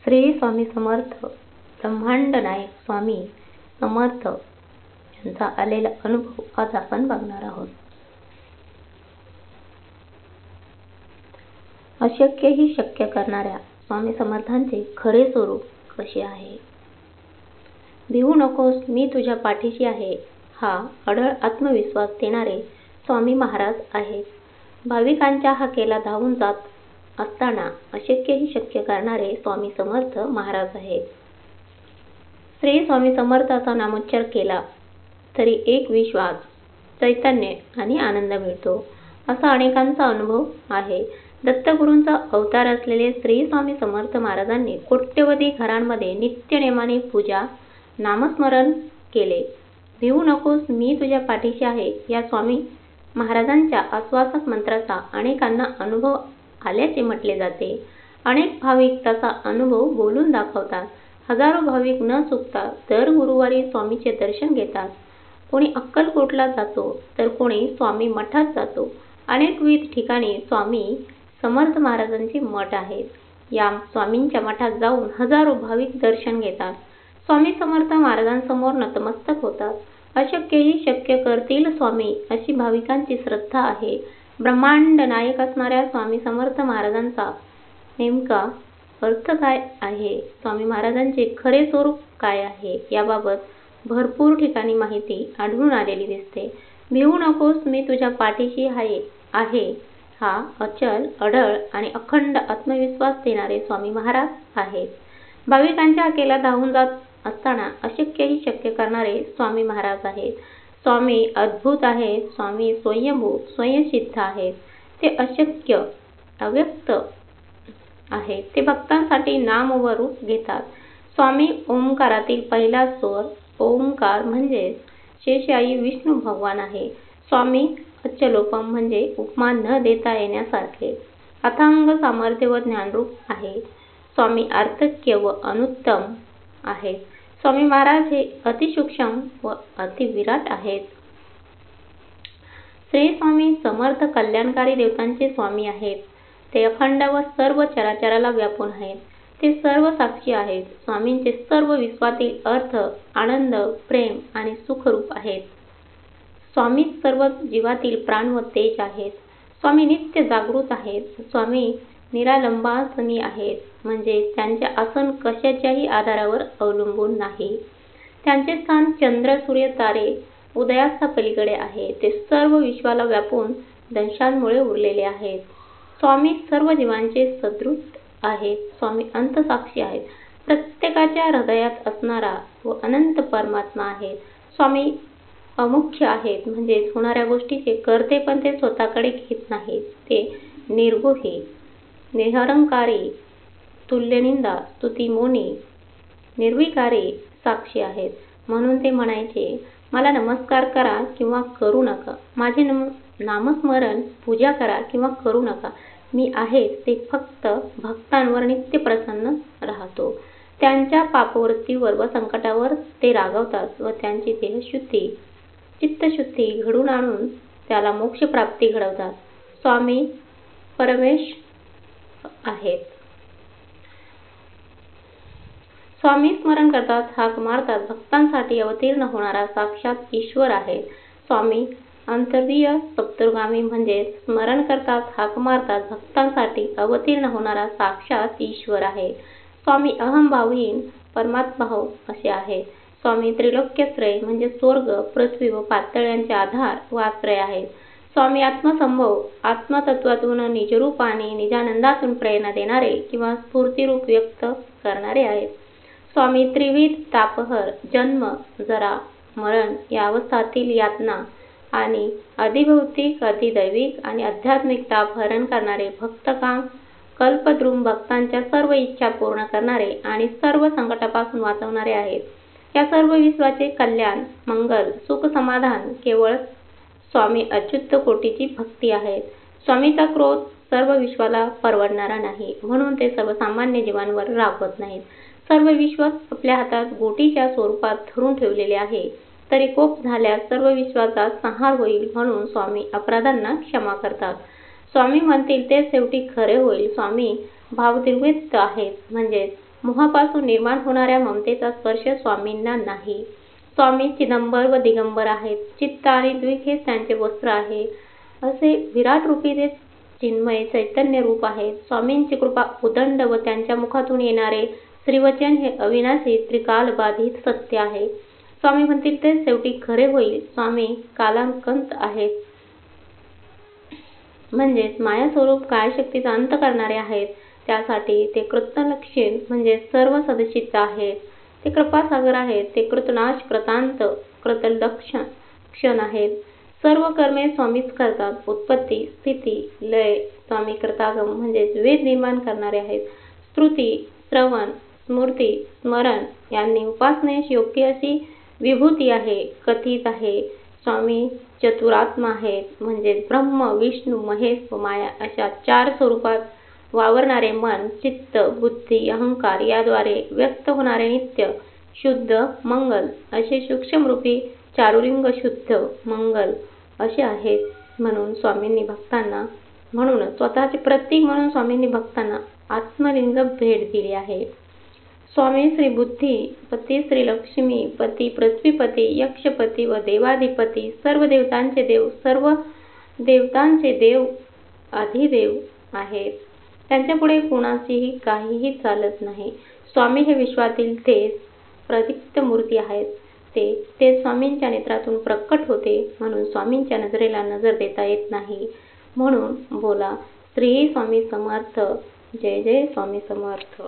श्री स्वामी समर्थ ब्रह्मांड नायक स्वामी समर्थ यांचा आलेला अनुभव आज आपण बघणार आहोत. अशक्य ही शक्य करणाऱ्या स्वामी समर्थांचे खरे स्वरूप कसे आहे. भिवू नकोस, मी तुझ्या पाठीशी आहे, हा अढळ आत्मविश्वास देणारे स्वामी महाराज आहेत. भाविकांच्या हाकेला धावून जात असताना अशक्य ही शक्य करणारे स्वामी समर्थ महाराज आहेत. श्री स्वामी समर्थाचा नामोच्चार केला तरी एक विश्वास, चैतन्य आणि आनंद मिळतो, असा अनेकांचा अनुभव आहे. दत्तगुरूंचा अवतार असलेले श्री स्वामी समर्थ महाराजांनी कोट्यवधी घरांमध्ये नित्यनेमाने पूजा, नामस्मरण केले. भिवू नकोस, मी तुझ्या पाठीशी आहे, या स्वामी महाराजांच्या आश्वासक मंत्राचा अनेकांना अनुभव आल्याचे म्हटले जाते. अनेक भाविक त्याचा अनुभव बोलून दाखवतात. हजारो भाविक न चुकता दर गुरुवारी स्वामीचे दर्शन घेतात. कोणी अक्कलकोटला जातो तर कोणी स्वामी मठात जातो. अनेकविध ठिकाणी स्वामी समर्थ महाराजांचे मठ आहेत. या स्वामींच्या मठात जाऊन हजारो भाविक दर्शन घेतात. स्वामी समर्थ महाराजांसमोर नतमस्तक होतात. अशक्य ही शक्य करतील स्वामी, अशी भाविकांची श्रद्धा आहे. ब्रह्मांड नायक असणाऱ्या स्वामी समर्थ महाराजांचा नेमका अर्थ काय आहे, स्वामी महाराजांचे खरे स्वरूप काय आहे, याबाबत भरपूर ठिकाणी माहिती आढळून आलेली दिसते. भिवू नकोस, मी तुझ्या पाठीशी आहे, हा अचल, अढळ आणि अखंड आत्मविश्वास देणारे स्वामी महाराज आहेत. भाविकांच्या हाकेला धावून जात असताना अशक्य ही शक्य करणारे स्वामी महाराज आहेत. स्वामी अद्भुत आहेत. स्वामी स्वयंभू स्वयंसिद्ध आहेत. ते अशक्य, अव्यक्त आहेत. ते भक्तांसाठी नाम व रूप घेतात. स्वामी ओंकारातील पहिला स्वर ओंकार म्हणजे शेषाई विष्णू भगवान आहे. स्वामी अच्चलोपम म्हणजे उपमा न देता येण्यासारखे अथांग सामर्थ्य व ज्ञानरूप आहे. स्वामी आर्तक्य व अनुत्तम आहेत. स्वामी महाराज हे अतिसूक्ष्म व अतिविराट आहेत. श्री स्वामी समर्थ कल्याणकारी देवतांचे स्वामी आहेत. ते अखंड व सर्व चराचराला व्यापून आहेत. ते सर्व साक्षी आहेत. स्वामींचे सर्व विश्वातील अर्थ, आनंद, प्रेम आणि सुखरूप आहेत. स्वामी सर्व जीवातील प्राण व तेज आहेत. स्वामी नित्य जागृत आहेत. स्वामी निरालंबासनी आहेत, म्हणजे त्यांचे आसन कशाच्याही आधारावर अवलंबून नाही. त्यांचे स्थान चंद्र, सूर्य, तारे उदयास्ता पलीकडे आहे. ते सर्व विश्वाला व्यापून दंशांमुळे उरलेले आहेत. स्वामी सर्व जीवांचे सदृढ आहेत. स्वामी अंतसाक्षी आहेत. प्रत्येकाच्या हृदयात असणारा व अनंत परमात्मा आहेत. स्वामी अमुख्य आहेत, म्हणजे होणाऱ्या गोष्टीचे करते पण ते स्वतःकडे घेत नाहीत. ते निर्गुही, निरहंकारी, तुल्यनिंदा, स्तुतिमोनी, निर्विकारी साक्षी आहेत. म्हणून ते म्हणायचे, मला नमस्कार करा किंवा करू नका, माझे नामस्मरण, पूजा करा किंवा करू नका, मी आहे ते फक्त भक्तांवर नित्य प्रसन्न राहतो. त्यांच्या पापवृत्तीवर व संकटावर ते रागवतात व त्यांची देहशुद्धी, चित्तशुद्धी घडून आणून त्याला मोक्षप्राप्ती घडवतात. स्वामी परमेश आहेत. स्वामी स्मरण करतात, हाक मारतात, भक्तांसाठी अवतीर्ण होणारा साक्षात ईश्वर आहे. स्वामी अंतर्दीय सप्तगामी म्हणजे स्मरण करतात, हाक मारतात, भक्तांसाठी अवतीर्ण होणारा साक्षात ईश्वर आहे. स्वामी अहंभावहीन परमात्मभाव असे आहे. स्वामी त्रिलोक्यश्रय म्हणजे स्वर्ग, पृथ्वी व पाताळ यांचे आधार व आश्रय आहेत. स्वामी आत्मसंभव, आत्मतत्वातून निजरूपाने निजानंदातून प्रेरणा देणारे किंवा स्फूर्तिरूप व्यक्त करणारे आहेत. स्वामी त्रिविध तापहर, जन्म, जरा, मरण या अवस्थातील यातना आणि अधिभौतिक, अधिदैविक आणि आध्यात्मिक ताप हरण करणारे, भक्तकाम कल्पद्रुम भक्तांच्या सर्व इच्छा पूर्ण करणारे आणि सर्व संकटापासून वाचवणारे आहेत. या सर्व विश्वाचे कल्याण, मंगल, सुख, समाधान केवळ स्वामी अच्युत कोटीची भक्ती आहेत. स्वामीचा क्रोध सर्व विश्वाला परवडणारा नाही, म्हणून ते सर्वसामान्य जीवांवर रागवत नाहीत. सर्व विश्व आपल्या हातात गोटीच्या स्वरूपात धरून ठेवलेले आहे, तरी कोप झाल्यास सर्व विश्वाचा संहार होईल, म्हणून स्वामी अपराधांना क्षमा करतात. स्वामी म्हणतील ते शेवटी खरे होईल. स्वामी भावनिर्वृत्त आहेत, म्हणजे मोहापासून निर्माण होणाऱ्या ममतेचा स्पर्श स्वामींना नाही. स्वामी चिदंबर व दिगंबर आहेत. चित्त आणि द्विक हेच त्यांचे वस्त्र आहे. असे विराट रूपी ते चिन्मय चैतन्य रूप आहे. स्वामींची कृपा उदंड व त्यांच्या मुखातून येणारे श्रीवचन हे अविनाशी त्रिकालबाधित सत्य आहे. स्वामी म्हणतील ते शेवटी खरे होईल. स्वामी कालांकंत आहेत, म्हणजेच माया स्वरूप कायशक्तीचा अंत करणारे आहेत. त्यासाठी ते कृतलक्षण म्हणजे सर्व सदचित्त आहेत. ते कृपासागर आहेत. ते कृतनाश कृतांत कृतलक्षण आहेत. सर्व कर्मे स्वामीच करतात. उत्पत्ती स्थिती लय स्वामी कृतागम म्हणजेच वेद निर्माण करणारे आहेत. स्तुती श्रवण स्मृती स्मरण यांनी उपासनेस योग्य अशी विभूती आहे, कथित आहे. स्वामी चतुरात्मा आहेत, म्हणजेच ब्रह्म विष्णू महेश व माया अशा 4 स्वरूपात वावरणारे मन चित्त बुद्धी अहंकार याद्वारे व्यक्त होणारे नित्य शुद्ध मंगल असे सूक्ष्मरूपी चारुलिंग शुद्ध मंगल असे आहेत. म्हणून स्वतःचे प्रतीक म्हणून स्वामींनी भक्तांना आत्मलिंग भेट दिली आहे. स्वामी श्री बुद्धी पती श्री लक्ष्मी पती पृथ्वीपती यक्षपती व देवाधिपती सर्व देवतांचे देव सर्व देवतांचे देव अधिदेव आहेत. त्यांच्यापुढे कुणाचीही काहीही चालत नाही. स्वामी हे विश्वातील तेच प्रदीप्त मूर्ती आहेत. ते स्वामींच्या नेत्रातून प्रकट होते, म्हणून स्वामींच्या नजरेला नजर देता येत नाही. म्हणून बोला श्री स्वामी समर्थ. जय जय स्वामी समर्थ.